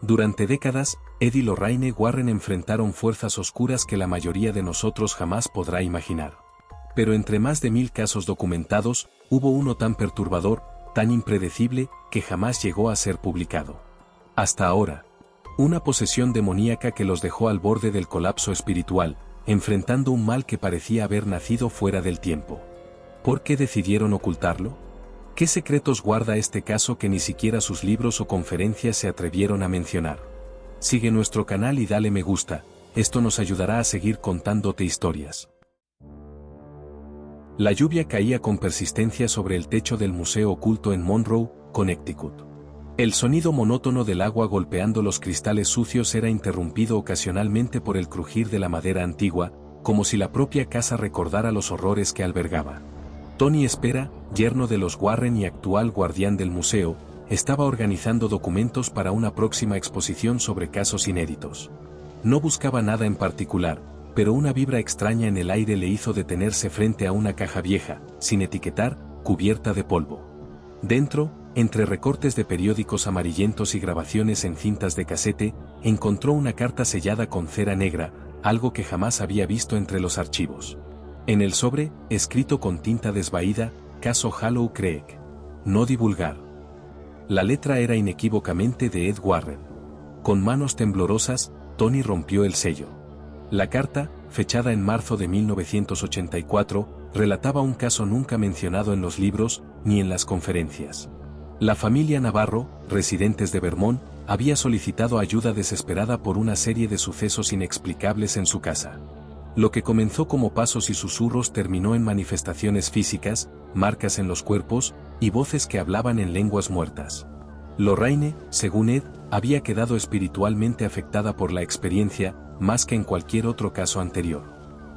Durante décadas, Ed y Lorraine Warren enfrentaron fuerzas oscuras que la mayoría de nosotros jamás podrá imaginar. Pero entre más de 1000 casos documentados, hubo uno tan perturbador, tan impredecible, que jamás llegó a ser publicado. Hasta ahora. Una posesión demoníaca que los dejó al borde del colapso espiritual, enfrentando un mal que parecía haber nacido fuera del tiempo. ¿Por qué decidieron ocultarlo? ¿Qué secretos guarda este caso que ni siquiera sus libros o conferencias se atrevieron a mencionar? Sigue nuestro canal y dale me gusta, esto nos ayudará a seguir contándote historias. La lluvia caía con persistencia sobre el techo del museo oculto en Monroe, Connecticut. El sonido monótono del agua golpeando los cristales sucios era interrumpido ocasionalmente por el crujir de la madera antigua, como si la propia casa recordara los horrores que albergaba. Tony Espera, yerno de los Warren y actual guardián del museo, estaba organizando documentos para una próxima exposición sobre casos inéditos. No buscaba nada en particular, pero una vibra extraña en el aire le hizo detenerse frente a una caja vieja, sin etiquetar, cubierta de polvo. Dentro, entre recortes de periódicos amarillentos y grabaciones en cintas de casete, encontró una carta sellada con cera negra, algo que jamás había visto entre los archivos. En el sobre, escrito con tinta desvaída, caso Hollow Creek. No divulgar. La letra era inequívocamente de Ed Warren. Con manos temblorosas, Tony rompió el sello. La carta, fechada en marzo de 1984, relataba un caso nunca mencionado en los libros, ni en las conferencias. La familia Navarro, residentes de Vermont, había solicitado ayuda desesperada por una serie de sucesos inexplicables en su casa. Lo que comenzó como pasos y susurros terminó en manifestaciones físicas, marcas en los cuerpos, y voces que hablaban en lenguas muertas. Lorraine, según Ed, había quedado espiritualmente afectada por la experiencia, más que en cualquier otro caso anterior.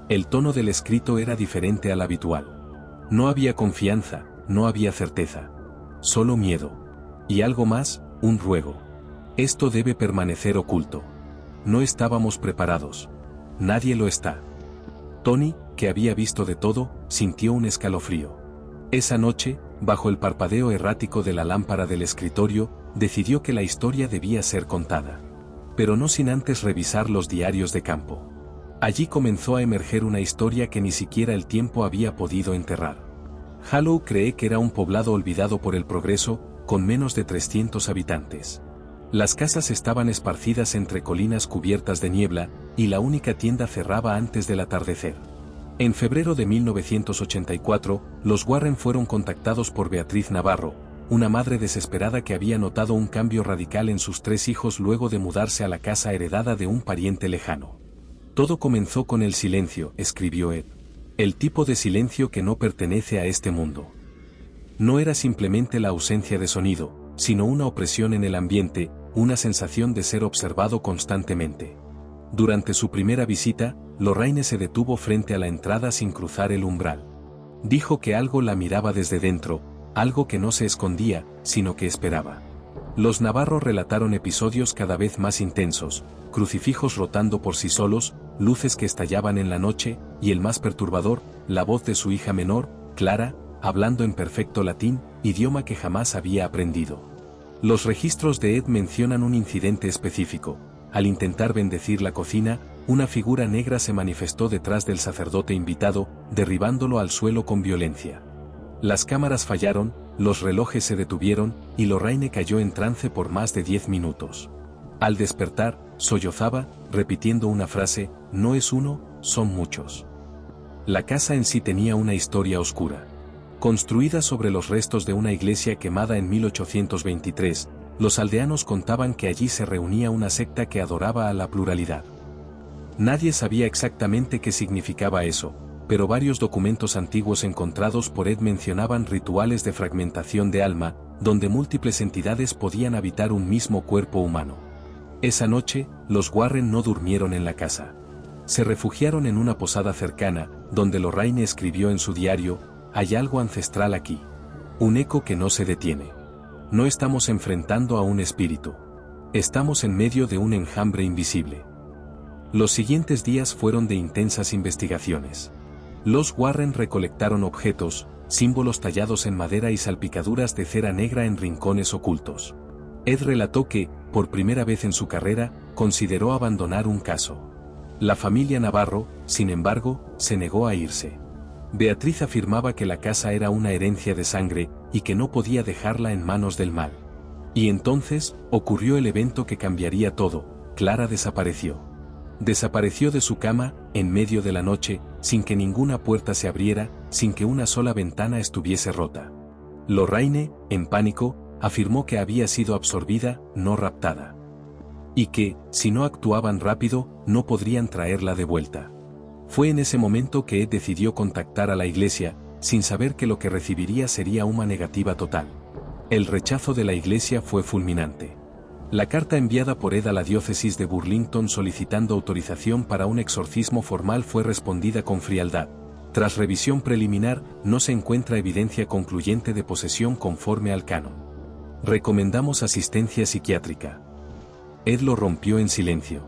El tono del escrito era diferente al habitual. No había confianza, no había certeza. Solo miedo. Y algo más, un ruego. Esto debe permanecer oculto. No estábamos preparados. Nadie lo está. Tony, que había visto de todo, sintió un escalofrío. Esa noche, bajo el parpadeo errático de la lámpara del escritorio, decidió que la historia debía ser contada. Pero no sin antes revisar los diarios de campo. Allí comenzó a emerger una historia que ni siquiera el tiempo había podido enterrar. Hollow Creek era un poblado olvidado por el progreso, con menos de 300 habitantes. Las casas estaban esparcidas entre colinas cubiertas de niebla, y la única tienda cerraba antes del atardecer. En febrero de 1984, los Warren fueron contactados por Beatriz Navarro, una madre desesperada que había notado un cambio radical en sus 3 hijos luego de mudarse a la casa heredada de un pariente lejano. Todo comenzó con el silencio, escribió Ed. El tipo de silencio que no pertenece a este mundo. No era simplemente la ausencia de sonido, sino una opresión en el ambiente, una sensación de ser observado constantemente. Durante su primera visita, Lorraine se detuvo frente a la entrada sin cruzar el umbral. Dijo que algo la miraba desde dentro, algo que no se escondía, sino que esperaba. Los Navarro relataron episodios cada vez más intensos, crucifijos rotando por sí solos, luces que estallaban en la noche, y el más perturbador, la voz de su hija menor, Clara, hablando en perfecto latín, idioma que jamás había aprendido. Los registros de Ed mencionan un incidente específico. Al intentar bendecir la cocina, una figura negra se manifestó detrás del sacerdote invitado, derribándolo al suelo con violencia. Las cámaras fallaron, los relojes se detuvieron, y Lorraine cayó en trance por más de 10 minutos. Al despertar, sollozaba, repitiendo una frase: no es uno, son muchos. La casa en sí tenía una historia oscura. Construida sobre los restos de una iglesia quemada en 1823, los aldeanos contaban que allí se reunía una secta que adoraba a la pluralidad. Nadie sabía exactamente qué significaba eso, pero varios documentos antiguos encontrados por Ed mencionaban rituales de fragmentación de alma, donde múltiples entidades podían habitar un mismo cuerpo humano. Esa noche, los Warren no durmieron en la casa. Se refugiaron en una posada cercana, donde Lorraine escribió en su diario: hay algo ancestral aquí. Un eco que no se detiene. No estamos enfrentando a un espíritu. Estamos en medio de un enjambre invisible. Los siguientes días fueron de intensas investigaciones. Los Warren recolectaron objetos, símbolos tallados en madera y salpicaduras de cera negra en rincones ocultos. Ed relató que, por primera vez en su carrera, consideró abandonar un caso. La familia Navarro, sin embargo, se negó a irse. Beatriz afirmaba que la casa era una herencia de sangre y que no podía dejarla en manos del mal. Y entonces, ocurrió el evento que cambiaría todo. Clara desapareció. Desapareció de su cama, en medio de la noche, sin que ninguna puerta se abriera, sin que una sola ventana estuviese rota. Lorraine, en pánico, afirmó que había sido absorbida, no raptada. Y que, si no actuaban rápido, no podrían traerla de vuelta. Fue en ese momento que Ed decidió contactar a la iglesia, sin saber que lo que recibiría sería una negativa total. El rechazo de la iglesia fue fulminante. La carta enviada por Ed a la diócesis de Burlington solicitando autorización para un exorcismo formal fue respondida con frialdad. Tras revisión preliminar, no se encuentra evidencia concluyente de posesión conforme al canon. Recomendamos asistencia psiquiátrica. Ed lo rompió en silencio.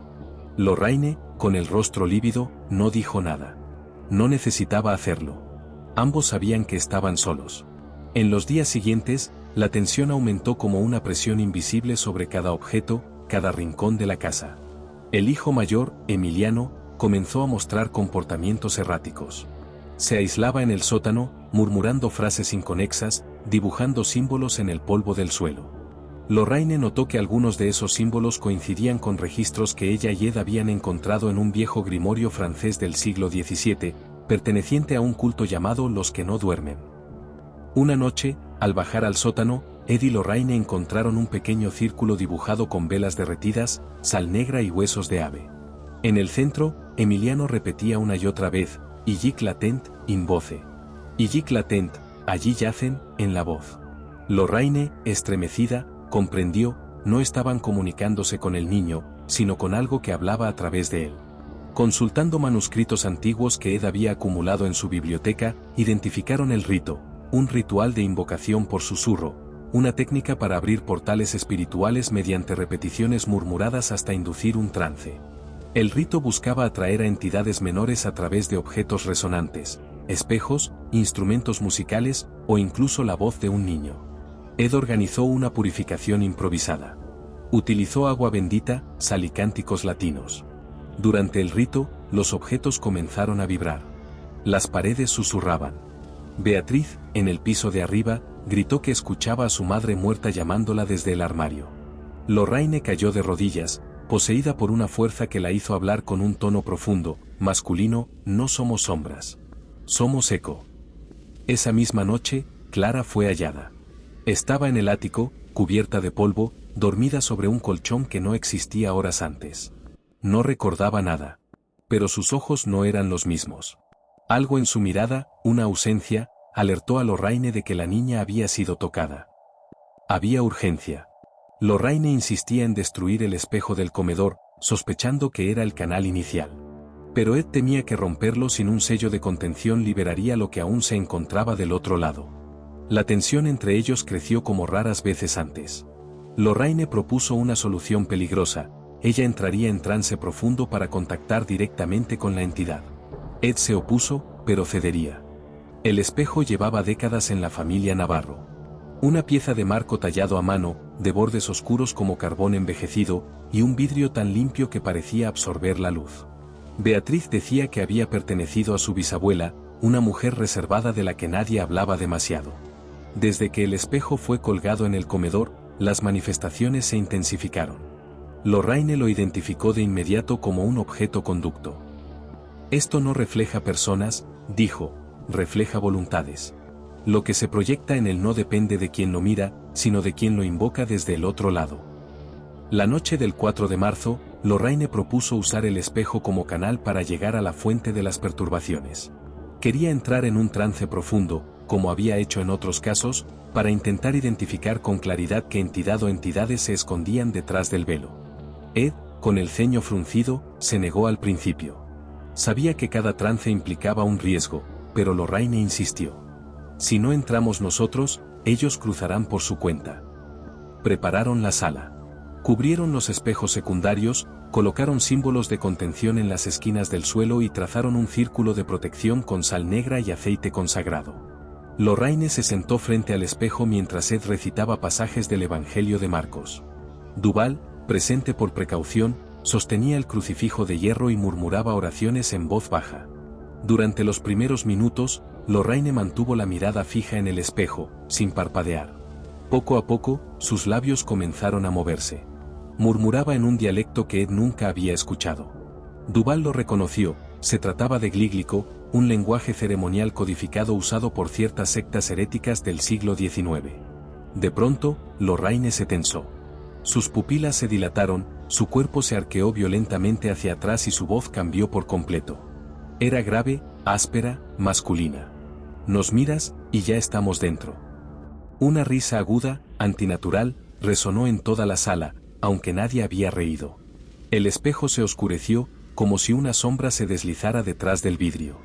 Lorraine, con el rostro lívido, no dijo nada. No necesitaba hacerlo. Ambos sabían que estaban solos. En los días siguientes, la tensión aumentó como una presión invisible sobre cada objeto, cada rincón de la casa. El hijo mayor, Emiliano, comenzó a mostrar comportamientos erráticos. Se aislaba en el sótano, murmurando frases inconexas, dibujando símbolos en el polvo del suelo. Lorraine notó que algunos de esos símbolos coincidían con registros que ella y Ed habían encontrado en un viejo grimorio francés del siglo XVII, perteneciente a un culto llamado Los que no duermen. Una noche, al bajar al sótano, Ed y Lorraine encontraron un pequeño círculo dibujado con velas derretidas, sal negra y huesos de ave. En el centro, Emiliano repetía una y otra vez, «Illic latent, in voce». «Illic latent, allí yacen, en la voz». Lorraine, estremecida, comprendió, no estaban comunicándose con el niño, sino con algo que hablaba a través de él. Consultando manuscritos antiguos que Ed había acumulado en su biblioteca, identificaron el rito, un ritual de invocación por susurro, una técnica para abrir portales espirituales mediante repeticiones murmuradas hasta inducir un trance. El rito buscaba atraer a entidades menores a través de objetos resonantes, espejos, instrumentos musicales o incluso la voz de un niño. Ed organizó una purificación improvisada. Utilizó agua bendita, sal y cánticos latinos. Durante el rito, los objetos comenzaron a vibrar. Las paredes susurraban. Beatriz, en el piso de arriba, gritó que escuchaba a su madre muerta llamándola desde el armario. Lorraine cayó de rodillas, poseída por una fuerza que la hizo hablar con un tono profundo, masculino: «No somos sombras. Somos eco». Esa misma noche, Clara fue hallada. Estaba en el ático, cubierta de polvo, dormida sobre un colchón que no existía horas antes. No recordaba nada. Pero sus ojos no eran los mismos. Algo en su mirada, una ausencia, alertó a Lorraine de que la niña había sido tocada. Había urgencia. Lorraine insistía en destruir el espejo del comedor, sospechando que era el canal inicial. Pero Ed temía que romperlo sin un sello de contención liberaría lo que aún se encontraba del otro lado. La tensión entre ellos creció como raras veces antes. Lorraine propuso una solución peligrosa: ella entraría en trance profundo para contactar directamente con la entidad. Ed se opuso, pero cedería. El espejo llevaba décadas en la familia Navarro. Una pieza de marco tallado a mano, de bordes oscuros como carbón envejecido, y un vidrio tan limpio que parecía absorber la luz. Beatriz decía que había pertenecido a su bisabuela, una mujer reservada de la que nadie hablaba demasiado. Desde que el espejo fue colgado en el comedor, las manifestaciones se intensificaron. Lorraine lo identificó de inmediato como un objeto conducto. «Esto no refleja personas», dijo, «refleja voluntades. Lo que se proyecta en él no depende de quien lo mira, sino de quien lo invoca desde el otro lado». La noche del 4 de marzo, Lorraine propuso usar el espejo como canal para llegar a la fuente de las perturbaciones. Quería entrar en un trance profundo, como había hecho en otros casos, para intentar identificar con claridad qué entidad o entidades se escondían detrás del velo. Ed, con el ceño fruncido, se negó al principio. Sabía que cada trance implicaba un riesgo, pero Lorraine insistió. «Si no entramos nosotros, ellos cruzarán por su cuenta». Prepararon la sala. Cubrieron los espejos secundarios, colocaron símbolos de contención en las esquinas del suelo y trazaron un círculo de protección con sal negra y aceite consagrado. Lorraine se sentó frente al espejo mientras Ed recitaba pasajes del Evangelio de Marcos. Duval, presente por precaución, sostenía el crucifijo de hierro y murmuraba oraciones en voz baja. Durante los primeros minutos, Lorraine mantuvo la mirada fija en el espejo, sin parpadear. Poco a poco, sus labios comenzaron a moverse. Murmuraba en un dialecto que Ed nunca había escuchado. Duval lo reconoció, se trataba de glíglico, un lenguaje ceremonial codificado usado por ciertas sectas heréticas del siglo XIX. De pronto, Lorraine se tensó. Sus pupilas se dilataron, su cuerpo se arqueó violentamente hacia atrás y su voz cambió por completo. Era grave, áspera, masculina. Nos miras, y ya estamos dentro. Una risa aguda, antinatural, resonó en toda la sala, aunque nadie había reído. El espejo se oscureció, como si una sombra se deslizara detrás del vidrio.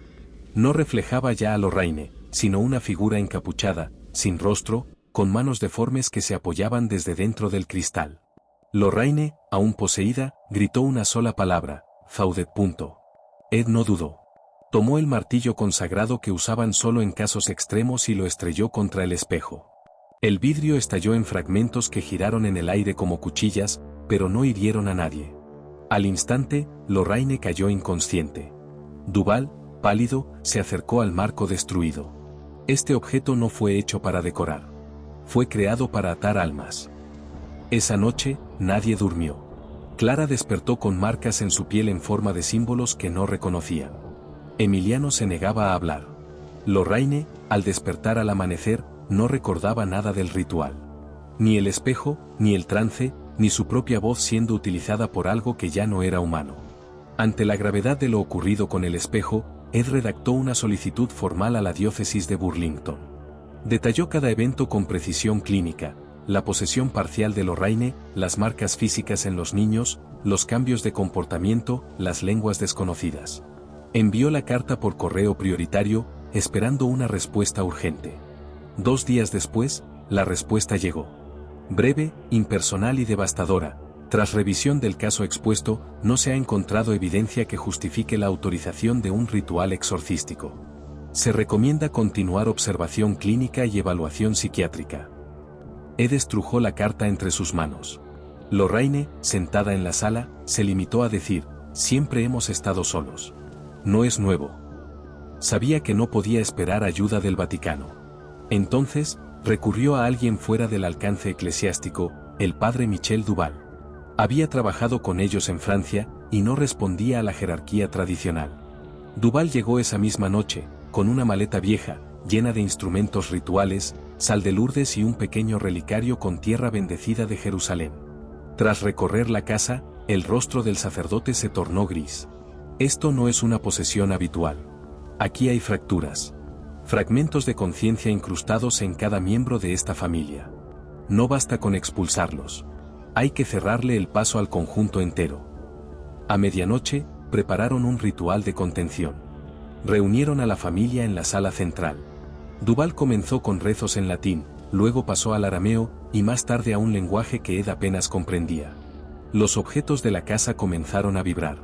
No reflejaba ya a Lorraine, sino una figura encapuchada, sin rostro, con manos deformes que se apoyaban desde dentro del cristal. Lorraine, aún poseída, gritó una sola palabra: Zaudet. Ed no dudó. Tomó el martillo consagrado que usaban solo en casos extremos y lo estrelló contra el espejo. El vidrio estalló en fragmentos que giraron en el aire como cuchillas, pero no hirieron a nadie. Al instante, Lorraine cayó inconsciente. Duval, pálido, se acercó al marco destruido. Este objeto no fue hecho para decorar. Fue creado para atar almas. Esa noche, nadie durmió. Clara despertó con marcas en su piel en forma de símbolos que no reconocían. Emiliano se negaba a hablar. Lorraine, al despertar al amanecer, no recordaba nada del ritual. Ni el espejo, ni el trance, ni su propia voz siendo utilizada por algo que ya no era humano. Ante la gravedad de lo ocurrido con el espejo, Ed redactó una solicitud formal a la diócesis de Burlington. Detalló cada evento con precisión clínica: la posesión parcial de Lorraine, las marcas físicas en los niños, los cambios de comportamiento, las lenguas desconocidas. Envió la carta por correo prioritario, esperando una respuesta urgente. 2 días después, la respuesta llegó. Breve, impersonal y devastadora: tras revisión del caso expuesto, no se ha encontrado evidencia que justifique la autorización de un ritual exorcístico. Se recomienda continuar observación clínica y evaluación psiquiátrica. Ed estrujó la carta entre sus manos. Lorraine, sentada en la sala, se limitó a decir: siempre hemos estado solos. No es nuevo. Sabía que no podía esperar ayuda del Vaticano. Entonces, recurrió a alguien fuera del alcance eclesiástico, el padre Michel Duval. Había trabajado con ellos en Francia, y no respondía a la jerarquía tradicional. Duval llegó esa misma noche, con una maleta vieja, llena de instrumentos rituales, sal de Lourdes y un pequeño relicario con tierra bendecida de Jerusalén. Tras recorrer la casa, el rostro del sacerdote se tornó gris. Esto no es una posesión habitual. Aquí hay fracturas. Fragmentos de conciencia incrustados en cada miembro de esta familia. No basta con expulsarlos. Hay que cerrarle el paso al conjunto entero. A medianoche, prepararon un ritual de contención. Reunieron a la familia en la sala central. Duval comenzó con rezos en latín, luego pasó al arameo, y más tarde a un lenguaje que Ed apenas comprendía. Los objetos de la casa comenzaron a vibrar.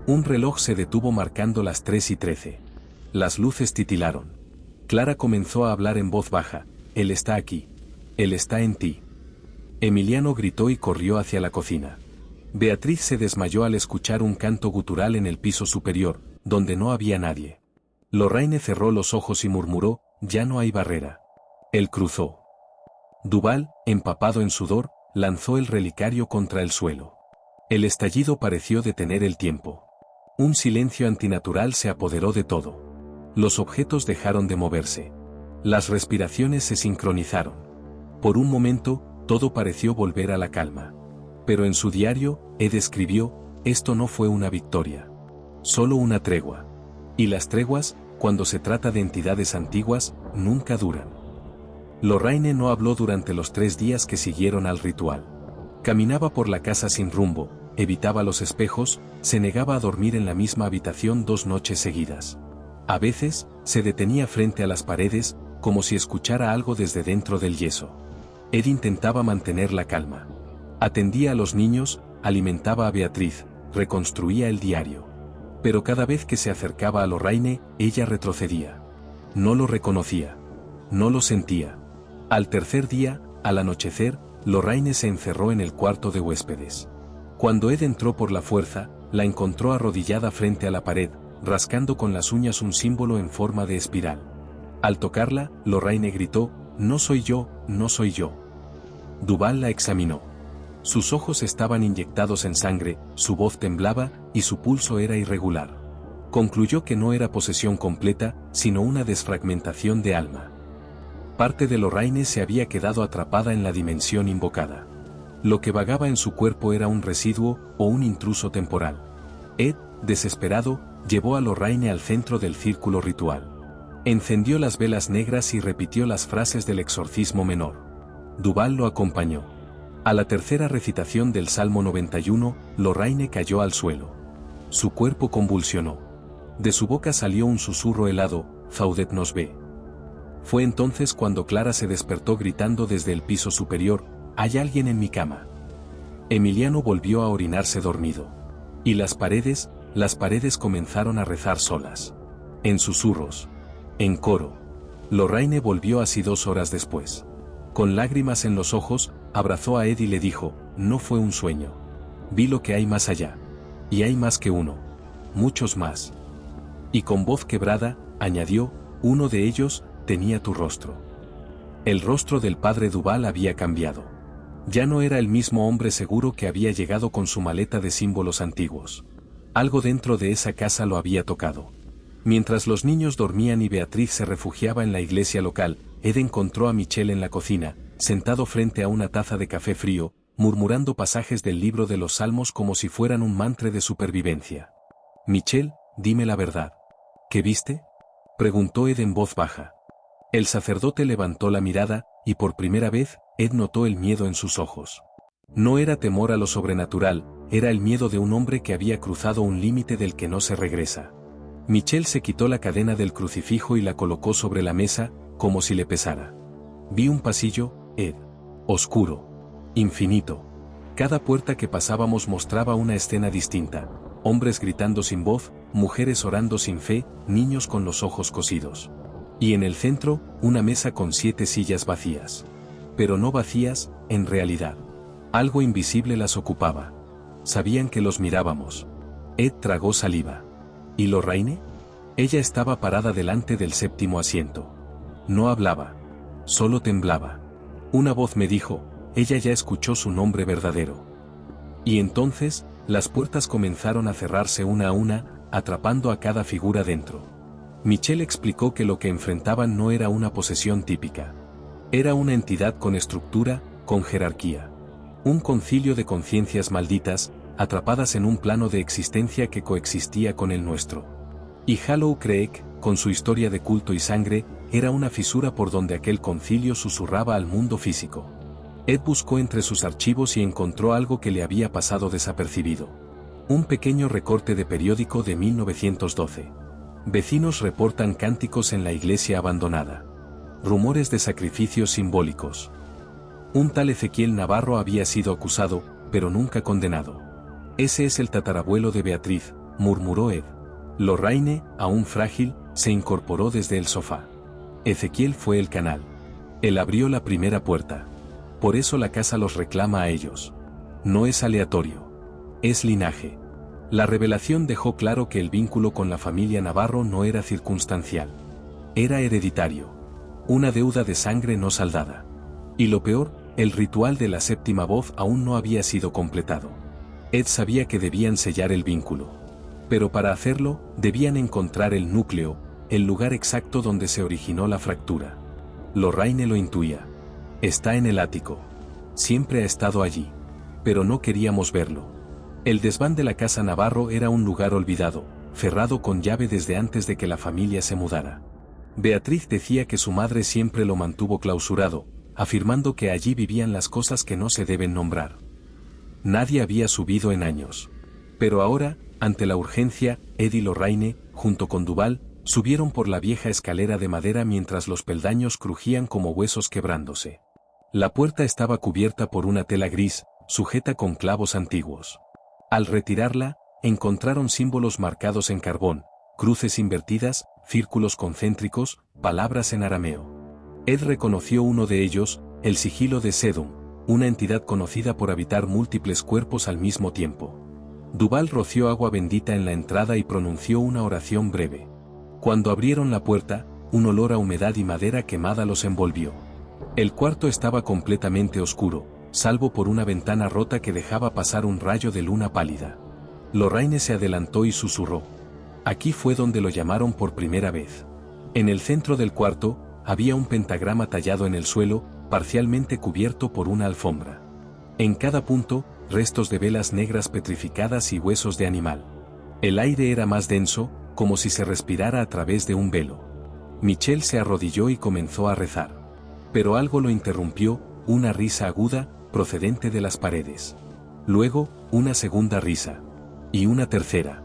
Un reloj se detuvo marcando las 3:13. Las luces titilaron. Clara comenzó a hablar en voz baja: Él está aquí. Él está en ti. Emiliano gritó y corrió hacia la cocina. Beatriz se desmayó al escuchar un canto gutural en el piso superior, donde no había nadie. Lorraine cerró los ojos y murmuró: ya no hay barrera. Él cruzó. Duval, empapado en sudor, lanzó el relicario contra el suelo. El estallido pareció detener el tiempo. Un silencio antinatural se apoderó de todo. Los objetos dejaron de moverse. Las respiraciones se sincronizaron. Por un momento, todo pareció volver a la calma. Pero en su diario, Ed escribió: esto no fue una victoria. Solo una tregua. Y las treguas, cuando se trata de entidades antiguas, nunca duran. Lorraine no habló durante los 3 días que siguieron al ritual. Caminaba por la casa sin rumbo, evitaba los espejos, se negaba a dormir en la misma habitación 2 noches seguidas. A veces, se detenía frente a las paredes, como si escuchara algo desde dentro del yeso. Ed intentaba mantener la calma. Atendía a los niños, alimentaba a Beatriz, reconstruía el diario. Pero cada vez que se acercaba a Lorraine, ella retrocedía. No lo reconocía. No lo sentía. Al tercer día, al anochecer, Lorraine se encerró en el cuarto de huéspedes. Cuando Ed entró por la fuerza, la encontró arrodillada frente a la pared, rascando con las uñas un símbolo en forma de espiral. Al tocarla, Lorraine gritó: «No soy yo, no soy yo». Duval la examinó. Sus ojos estaban inyectados en sangre, su voz temblaba, y su pulso era irregular. Concluyó que no era posesión completa, sino una desfragmentación de alma. Parte de Lorraine se había quedado atrapada en la dimensión invocada. Lo que vagaba en su cuerpo era un residuo, o un intruso temporal. Ed, desesperado, llevó a Lorraine al centro del círculo ritual. Encendió las velas negras y repitió las frases del exorcismo menor. Duval lo acompañó. A la tercera recitación del Salmo 91, Lorraine cayó al suelo. Su cuerpo convulsionó. De su boca salió un susurro helado: «Faudet nos ve». Fue entonces cuando Clara se despertó gritando desde el piso superior: «Hay alguien en mi cama». Emiliano volvió a orinarse dormido. Y las paredes comenzaron a rezar solas. En susurros. En coro. Lorraine volvió así 2 horas después. Con lágrimas en los ojos, abrazó a Ed y le dijo: «No fue un sueño. Vi lo que hay más allá. Y hay más que uno. Muchos más». Y con voz quebrada, añadió: «Uno de ellos tenía tu rostro». El rostro del padre Duval había cambiado. Ya no era el mismo hombre seguro que había llegado con su maleta de símbolos antiguos. Algo dentro de esa casa lo había tocado. Mientras los niños dormían y Beatriz se refugiaba en la iglesia local, Ed encontró a Michel en la cocina, sentado frente a una taza de café frío, murmurando pasajes del libro de los Salmos como si fueran un mantra de supervivencia. «Michel, dime la verdad. ¿Qué viste?», preguntó Ed en voz baja. El sacerdote levantó la mirada, y por primera vez, Ed notó el miedo en sus ojos. No era temor a lo sobrenatural, era el miedo de un hombre que había cruzado un límite del que no se regresa. Michel se quitó la cadena del crucifijo y la colocó sobre la mesa, como si le pesara. «Vi un pasillo, Ed. Oscuro. Infinito. Cada puerta que pasábamos mostraba una escena distinta. Hombres gritando sin voz, mujeres orando sin fe, niños con los ojos cosidos. Y en el centro, una mesa con 7 sillas vacías. Pero no vacías, en realidad. Algo invisible las ocupaba. Sabían que los mirábamos». Ed tragó saliva. ¿Y Lorraine? Ella estaba parada delante del 7º asiento. No hablaba. Solo temblaba. Una voz me dijo: «Ella ya escuchó su nombre verdadero». Y entonces, las puertas comenzaron a cerrarse una a una, atrapando a cada figura dentro. Michel explicó que lo que enfrentaban no era una posesión típica. Era una entidad con estructura, con jerarquía. Un concilio de conciencias malditas, atrapadas en un plano de existencia que coexistía con el nuestro. Y Hollow Creek, con su historia de culto y sangre, era una fisura por donde aquel concilio susurraba al mundo físico. Ed buscó entre sus archivos y encontró algo que le había pasado desapercibido. Un pequeño recorte de periódico de 1912. Vecinos reportan cánticos en la iglesia abandonada. Rumores de sacrificios simbólicos. Un tal Ezequiel Navarro había sido acusado, pero nunca condenado. «Ese es el tatarabuelo de Beatriz», murmuró Ed. Lorraine, aún frágil, se incorporó desde el sofá. Ezequiel fue el canal. Él abrió la primera puerta. Por eso la casa los reclama a ellos. No es aleatorio. Es linaje. La revelación dejó claro que el vínculo con la familia Navarro no era circunstancial. Era hereditario. Una deuda de sangre no saldada. Y lo peor, el ritual de la 7ª voz aún no había sido completado. Ed sabía que debían sellar el vínculo. Pero para hacerlo, debían encontrar el núcleo, el lugar exacto donde se originó la fractura. Lorraine lo intuía. Está en el ático. Siempre ha estado allí. Pero no queríamos verlo. El desván de la casa Navarro era un lugar olvidado, cerrado con llave desde antes de que la familia se mudara. Beatriz decía que su madre siempre lo mantuvo clausurado, afirmando que allí vivían las cosas que no se deben nombrar. Nadie había subido en años. Pero ahora, ante la urgencia, Ed y Lorraine, junto con Duval, subieron por la vieja escalera de madera mientras los peldaños crujían como huesos quebrándose. La puerta estaba cubierta por una tela gris, sujeta con clavos antiguos. Al retirarla, encontraron símbolos marcados en carbón, cruces invertidas, círculos concéntricos, palabras en arameo. Ed reconoció uno de ellos, el sigilo de Sedum, una entidad conocida por habitar múltiples cuerpos al mismo tiempo. Duval roció agua bendita en la entrada y pronunció una oración breve. Cuando abrieron la puerta, un olor a humedad y madera quemada los envolvió. El cuarto estaba completamente oscuro, salvo por una ventana rota que dejaba pasar un rayo de luna pálida. Lorraine se adelantó y susurró. Aquí fue donde lo llamaron por primera vez. En el centro del cuarto, había un pentagrama tallado en el suelo, parcialmente cubierto por una alfombra. En cada punto, restos de velas negras petrificadas y huesos de animal. El aire era más denso, como si se respirara a través de un velo. Michel se arrodilló y comenzó a rezar. Pero algo lo interrumpió, una risa aguda, procedente de las paredes. Luego, una segunda risa. Y una tercera.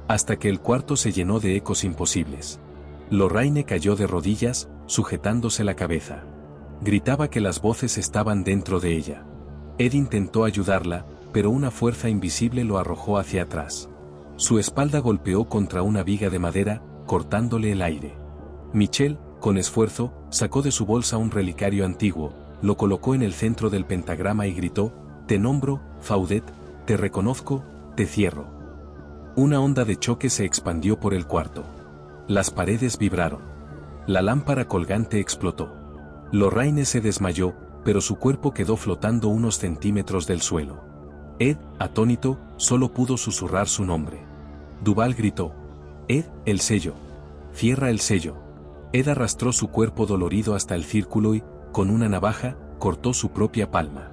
Hasta que el cuarto se llenó de ecos imposibles. Lorraine cayó de rodillas, sujetándose la cabeza. Gritaba que las voces estaban dentro de ella. Ed intentó ayudarla, pero una fuerza invisible lo arrojó hacia atrás. Su espalda golpeó contra una viga de madera, cortándole el aire. Michel, con esfuerzo, sacó de su bolsa un relicario antiguo, lo colocó en el centro del pentagrama y gritó: «Te nombro, Faudet, te reconozco, te cierro». Una onda de choque se expandió por el cuarto. Las paredes vibraron. La lámpara colgante explotó. Lorraine se desmayó, pero su cuerpo quedó flotando unos centímetros del suelo. Ed, atónito, solo pudo susurrar su nombre. Duval gritó: «Ed, el sello. Cierra el sello». Ed arrastró su cuerpo dolorido hasta el círculo y, con una navaja, cortó su propia palma.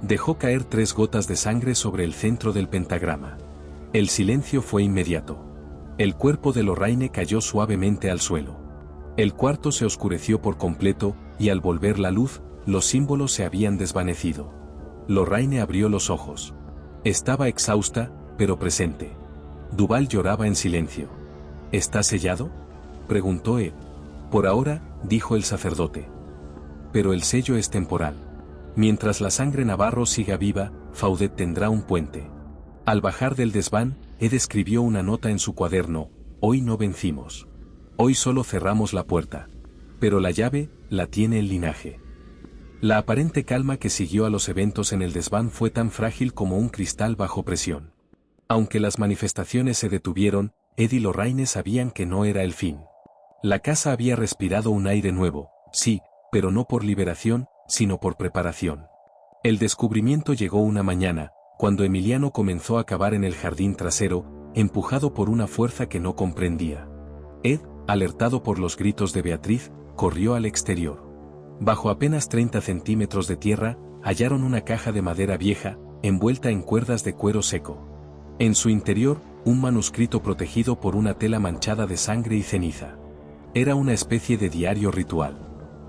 Dejó caer 3 gotas de sangre sobre el centro del pentagrama. El silencio fue inmediato. El cuerpo de Lorraine cayó suavemente al suelo. El cuarto se oscureció por completo, y al volver la luz, los símbolos se habían desvanecido. Lorraine abrió los ojos. Estaba exhausta, pero presente. Duval lloraba en silencio. ¿Está sellado?, preguntó Ed. Por ahora, dijo el sacerdote. Pero el sello es temporal. Mientras la sangre Navarro siga viva, Faudet tendrá un puente. Al bajar del desván, Ed escribió una nota en su cuaderno: «Hoy no vencimos. Hoy solo cerramos la puerta. Pero la llave, la tiene el linaje». La aparente calma que siguió a los eventos en el desván fue tan frágil como un cristal bajo presión. Aunque las manifestaciones se detuvieron, Ed y Lorraine sabían que no era el fin. La casa había respirado un aire nuevo, sí, pero no por liberación, sino por preparación. El descubrimiento llegó una mañana, cuando Emiliano comenzó a cavar en el jardín trasero, empujado por una fuerza que no comprendía. Ed, alertado por los gritos de Beatriz, corrió al exterior. Bajo apenas 30 centímetros de tierra, hallaron una caja de madera vieja, envuelta en cuerdas de cuero seco. En su interior, un manuscrito protegido por una tela manchada de sangre y ceniza. Era una especie de diario ritual.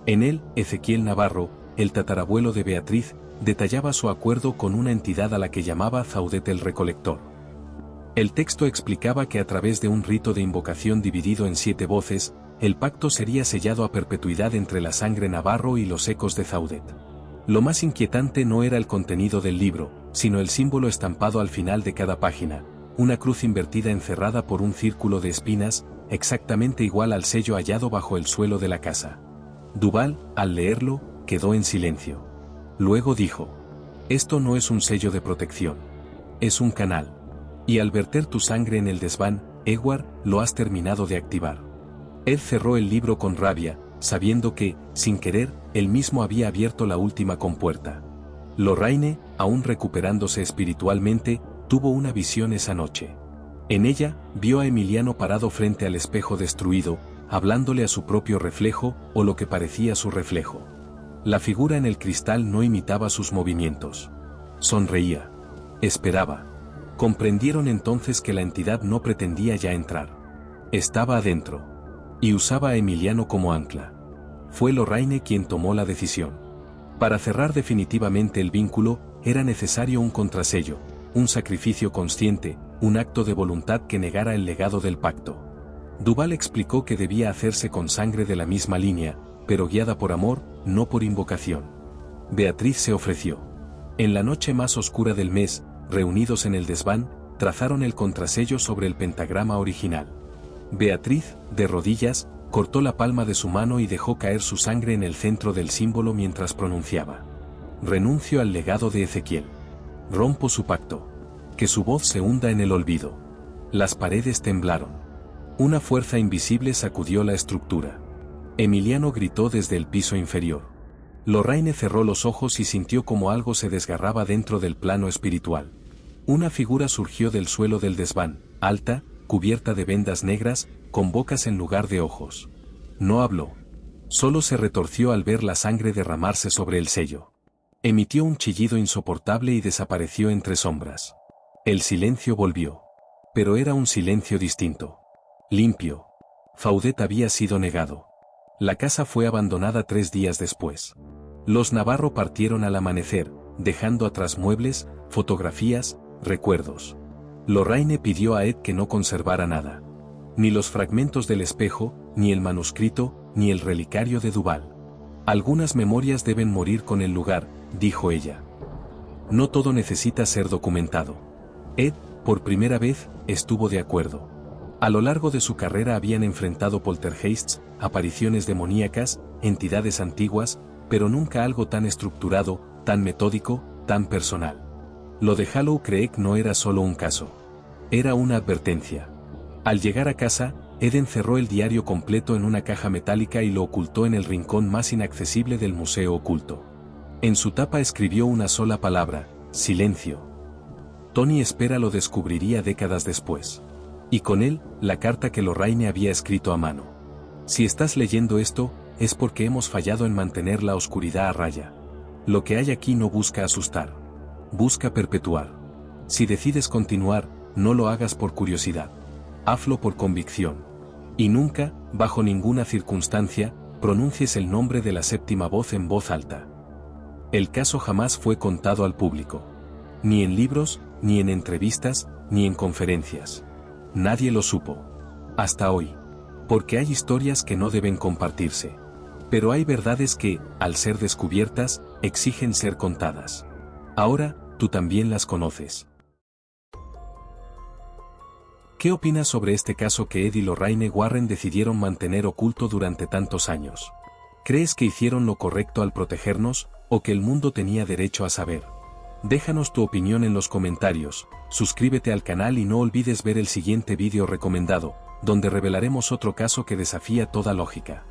En él, Ezequiel Navarro, el tatarabuelo de Beatriz, detallaba su acuerdo con una entidad a la que llamaba Faudet el Recolector. El texto explicaba que a través de un rito de invocación dividido en 7 voces, el pacto sería sellado a perpetuidad entre la sangre Navarro y los ecos de Faudet. Lo más inquietante no era el contenido del libro, sino el símbolo estampado al final de cada página, una cruz invertida encerrada por un círculo de espinas, exactamente igual al sello hallado bajo el suelo de la casa. Duval, al leerlo, quedó en silencio. Luego dijo: «Esto no es un sello de protección. Es un canal. Y al verter tu sangre en el desván, Edward, lo has terminado de activar». Ed cerró el libro con rabia, sabiendo que, sin querer, él mismo había abierto la última compuerta. Lorraine, aún recuperándose espiritualmente, tuvo una visión esa noche. En ella, vio a Emiliano parado frente al espejo destruido, hablándole a su propio reflejo, o lo que parecía su reflejo. La figura en el cristal no imitaba sus movimientos. Sonreía. Esperaba. Comprendieron entonces que la entidad no pretendía ya entrar. Estaba adentro. Y usaba a Emiliano como ancla. Fue Lorraine quien tomó la decisión. Para cerrar definitivamente el vínculo, era necesario un contrasello, un sacrificio consciente, un acto de voluntad que negara el legado del pacto. Duval explicó que debía hacerse con sangre de la misma línea, pero guiada por amor, no por invocación. Beatriz se ofreció. En la noche más oscura del mes, reunidos en el desván, trazaron el contrasello sobre el pentagrama original. Beatriz, de rodillas, cortó la palma de su mano y dejó caer su sangre en el centro del símbolo mientras pronunciaba: Renuncio al legado de Ezequiel. Rompo su pacto. Que su voz se hunda en el olvido. Las paredes temblaron. Una fuerza invisible sacudió la estructura. Emiliano gritó desde el piso inferior. Lorraine cerró los ojos y sintió como algo se desgarraba dentro del plano espiritual. Una figura surgió del suelo del desván, alta, cubierta de vendas negras, con bocas en lugar de ojos. No habló. Solo se retorció al ver la sangre derramarse sobre el sello. Emitió un chillido insoportable y desapareció entre sombras. El silencio volvió. Pero era un silencio distinto. Limpio. Faudet había sido negado. La casa fue abandonada 3 días después. Los Navarro partieron al amanecer, dejando atrás muebles, fotografías, recuerdos. Lorraine pidió a Ed que no conservara nada. Ni los fragmentos del espejo, ni el manuscrito, ni el relicario de Duval. Algunas memorias deben morir con el lugar, dijo ella. No todo necesita ser documentado. Ed, por primera vez, estuvo de acuerdo. A lo largo de su carrera habían enfrentado poltergeists, apariciones demoníacas, entidades antiguas, pero nunca algo tan estructurado, tan metódico, tan personal. Lo de Hollow Creek no era solo un caso. Era una advertencia. Al llegar a casa, Ed encerró el diario completo en una caja metálica y lo ocultó en el rincón más inaccesible del museo oculto. En su tapa escribió una sola palabra: silencio. Tony Espera lo descubriría décadas después. Y con él, la carta que Lorraine había escrito a mano. Si estás leyendo esto, es porque hemos fallado en mantener la oscuridad a raya. Lo que hay aquí no busca asustar. Busca perpetuar. Si decides continuar, no lo hagas por curiosidad. Hazlo por convicción. Y nunca, bajo ninguna circunstancia, pronuncies el nombre de la séptima voz en voz alta. El caso jamás fue contado al público. Ni en libros, ni en entrevistas, ni en conferencias. Nadie lo supo. Hasta hoy. Porque hay historias que no deben compartirse. Pero hay verdades que, al ser descubiertas, exigen ser contadas. Ahora, tú también las conoces. ¿Qué opinas sobre este caso que Ed y Lorraine Warren decidieron mantener oculto durante tantos años? ¿Crees que hicieron lo correcto al protegernos, o que el mundo tenía derecho a saber? Déjanos tu opinión en los comentarios, suscríbete al canal y no olvides ver el siguiente vídeo recomendado, donde revelaremos otro caso que desafía toda lógica.